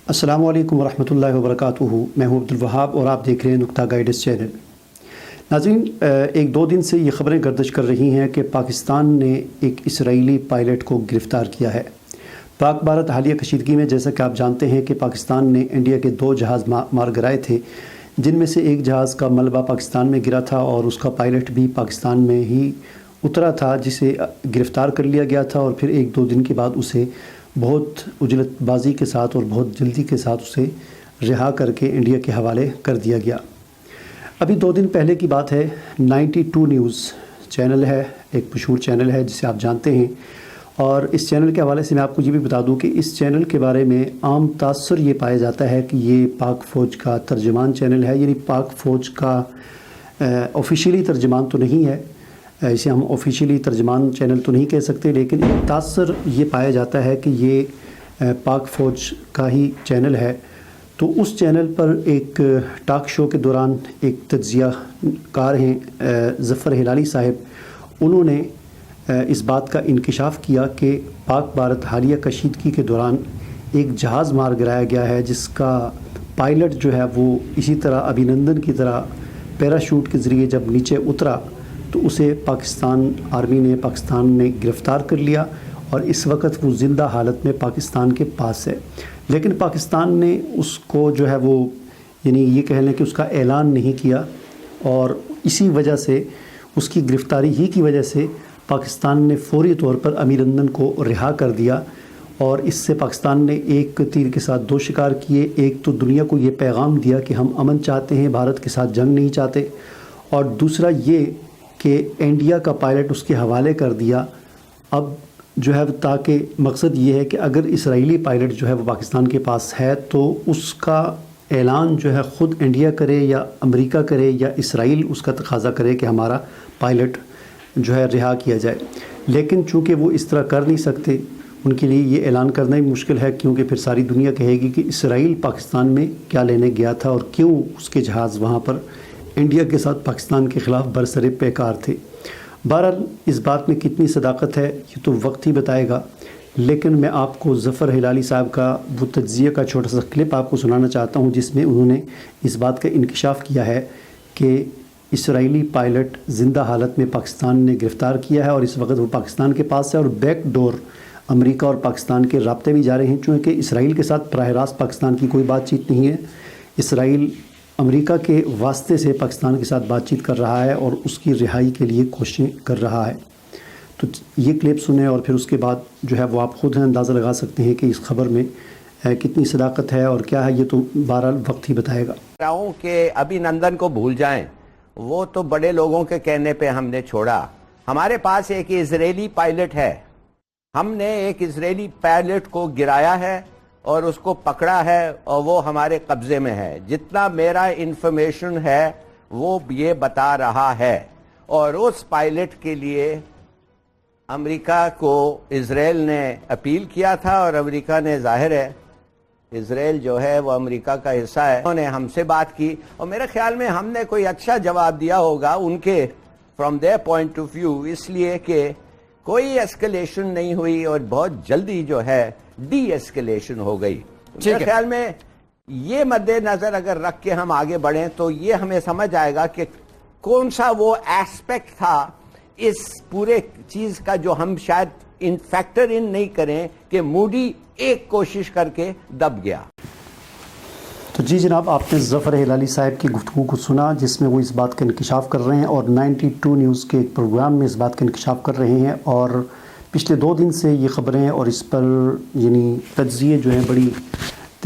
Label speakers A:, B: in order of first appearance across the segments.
A: अस्सलामु अलैकुम वरहमतुल्लाहि वबरकातुहू। मैं हूं अब्दुल वहाब और आप देख रहे हैं नुक्ता गाइडेंस चैनल। नाज़रीन, एक दो दिन से ये खबरें गर्दिश कर रही हैं कि पाकिस्तान ने एक इसराइली पायलट को गिरफ़्तार किया है। पाक भारत हालिया कशीदगी में जैसा कि आप जानते हैं कि पाकिस्तान ने इंडिया के दो जहाज़ मार गिराए थे, जिनमें से एक जहाज़ का मलबा पाकिस्तान में गिरा था और उसका पायलट भी पाकिस्तान में ही उतरा था, जिसे गिरफ़्तार कर लिया गया था और फिर एक दो दिन के बाद उसे बहुत उजलतबाजी के साथ और बहुत जल्दी के साथ उसे रिहा करके इंडिया के हवाले कर दिया गया। अभी दो दिन पहले की बात है, 92 न्यूज़ चैनल है, एक मशहूर चैनल है जिसे आप जानते हैं, और इस चैनल के हवाले से मैं आपको ये भी बता दूं कि इस चैनल के बारे में आम तासुर ये पाया जाता है कि ये पाक फ़ौज का तर्जमान चैनल है। यानी पाक फ़ौज का ऑफिशियली तर्जमान तो नहीं है, इसे हम ऑफिशियली तर्जमान चैनल तो नहीं कह सकते, लेकिन एक तासर ये पाया जाता है कि ये पाक फ़ौज का ही चैनल है। तो उस चैनल पर एक टॉक शो के दौरान एक तज्ज़िया कार हैं ज़फ़र हिलाली साहब, उन्होंने इस बात का इंकशाफ किया कि पाक भारत हालिया कशीदगी के दौरान एक जहाज़ मार गिराया गया है, जिसका पायलट जो है वो इसी तरह अभिनंदन की तरह पैराशूट के ज़रिए जब नीचे उतरा तो उसे पाकिस्तान ने गिरफ़्तार कर लिया और इस वक्त वो ज़िंदा हालत में पाकिस्तान के पास है। लेकिन पाकिस्तान ने उसको जो है वो यानी ये कह लें कि उसका ऐलान नहीं किया, और इसी वजह से उसकी गिरफ़्तारी ही की वजह से पाकिस्तान ने फ़ौरी तौर पर अमीरंदन को रिहा कर दिया। और इससे पाकिस्तान ने एक तीर के साथ दो शिकार किए। एक तो दुनिया को ये पैगाम दिया कि हम अमन चाहते हैं, भारत के साथ जंग नहीं चाहते, और दूसरा ये कि इंडिया का पायलट उसके हवाले कर दिया। अब जो है ताकि मकसद ये है कि अगर इसराइली पायलट जो है वो पाकिस्तान के पास है तो उसका ऐलान जो है ख़ुद इंडिया करे या अमेरिका करे या इसराइल उसका तकाज़ा करे कि हमारा पायलट जो है रिहा किया जाए। लेकिन चूँकि वो इस तरह कर नहीं सकते, उनके लिए ये ऐलान करना ही मुश्किल है, क्योंकि फिर सारी दुनिया कहेगी कि इसराइल पाकिस्तान में क्या लेने गया था और क्यों उसके जहाज़ वहाँ पर इंडिया के साथ पाकिस्तान के ख़िलाफ़ बरसरे पैकार थे। बहरहाल इस बात में कितनी सदाकत है ये तो वक्त ही बताएगा, लेकिन मैं आपको ज़फ़र हिलाली साहब का वो तज्ज़िया का छोटा सा क्लिप आपको सुनाना चाहता हूँ, जिसमें उन्होंने इस बात का इंकशाफ किया है कि इसराइली पायलट ज़िंदा हालत में पाकिस्तान ने गिरफ़्तार किया है और इस वक्त वो पाकिस्तान के पास है, और बैक डोर अमेरिका और पाकिस्तान के राब्ते भी जा रहे हैं। चूँकि इसराइल के साथ बराह रास्त पाकिस्तान की कोई बातचीत नहीं है, इसराइल अमेरिका के वास्ते से पाकिस्तान के साथ बातचीत कर रहा है और उसकी रिहाई के लिए कोशिशें कर रहा है। तो ये क्लिप सुने और फिर उसके बाद जो है वो आप ख़ुद अंदाज़ा लगा सकते हैं कि इस खबर में कितनी सदाकत है और क्या है, ये तो बहरहाल वक्त ही बताएगा।
B: कि अभिनंदन को भूल जाएं, वो तो बड़े लोगों के कहने पे हमने छोड़ा। हमारे पास एक इजरायली पायलट है, हमने एक इजरायली पायलट को गिराया है और उसको पकड़ा है और वो हमारे कब्जे में है। जितना मेरा इंफॉर्मेशन है वो ये बता रहा है, और उस पायलट के लिए अमेरिका को इजराइल ने अपील किया था, और अमेरिका ने, जाहिर है इजराइल जो है वो अमेरिका का हिस्सा है, उन्होंने हमसे बात की और मेरे ख्याल में हमने कोई अच्छा जवाब दिया होगा उनके from their point of view, इसलिए कि कोई एस्केलेशन नहीं हुई और बहुत जल्दी जो है डी एस्केलेशन हो गई। मेरे ख्याल में ये मद्देनजर अगर रख के हम आगे बढ़ें तो ये हमें समझ आएगा कि कौन सा वो एस्पेक्ट था इस पूरे चीज का जो हम शायद इन फैक्टर इन नहीं करें कि मूडी एक कोशिश करके दब गया।
A: तो जी जनाब, आपने ज़फ़र हिलाली साहब की गुफ्तगू को सुना, जिसमें वो इस बात का इंकशाफ कर रहे हैं और 92 न्यूज़ के एक प्रोग्राम में इस बात का इंकशाफ कर रहे हैं। और पिछले 2 दिन से ये ख़बरें और इस पर यानी तज्ज़िये जो हैं बड़ी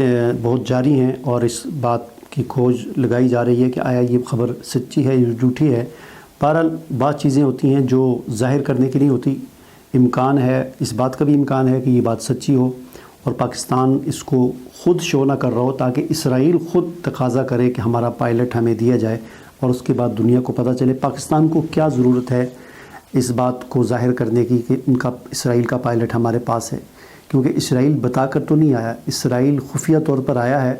A: बहुत जारी हैं, और इस बात की खोज लगाई जा रही है कि आया ये ख़बर सच्ची है या झूठी है। बहरहाल बात चीज़ें होती हैं जो ज़ाहिर करने की नहीं होती। इम्कान है, इस बात का भी इम्कान है कि ये बात सच्ची हो और पाकिस्तान इसको ख़ुद शो ना कर रहा हो, ताकि इसराइल ख़ुद तकाज़ा करे कि हमारा पायलट हमें दिया जाए, और उसके बाद दुनिया को पता चले पाकिस्तान को क्या ज़रूरत है इस बात को ज़ाहिर करने की कि उनका इसराइल का पायलट हमारे पास है। क्योंकि इसराइल बताकर तो नहीं आया, इसराइल खुफिया तौर पर आया है,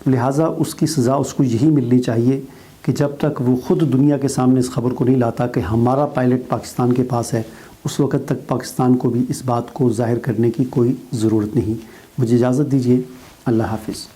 A: तो लिहाजा उसकी सज़ा उसको यही मिलनी चाहिए कि जब तक वो ख़ुद दुनिया के सामने इस खबर को नहीं लाता कि हमारा पायलट पाकिस्तान के पास है, उस वक़्त तक पाकिस्तान को भी इस बात को ज़ाहिर करने की कोई ज़रूरत नहीं। मुझे इजाज़त दीजिए। اللہ حافظ.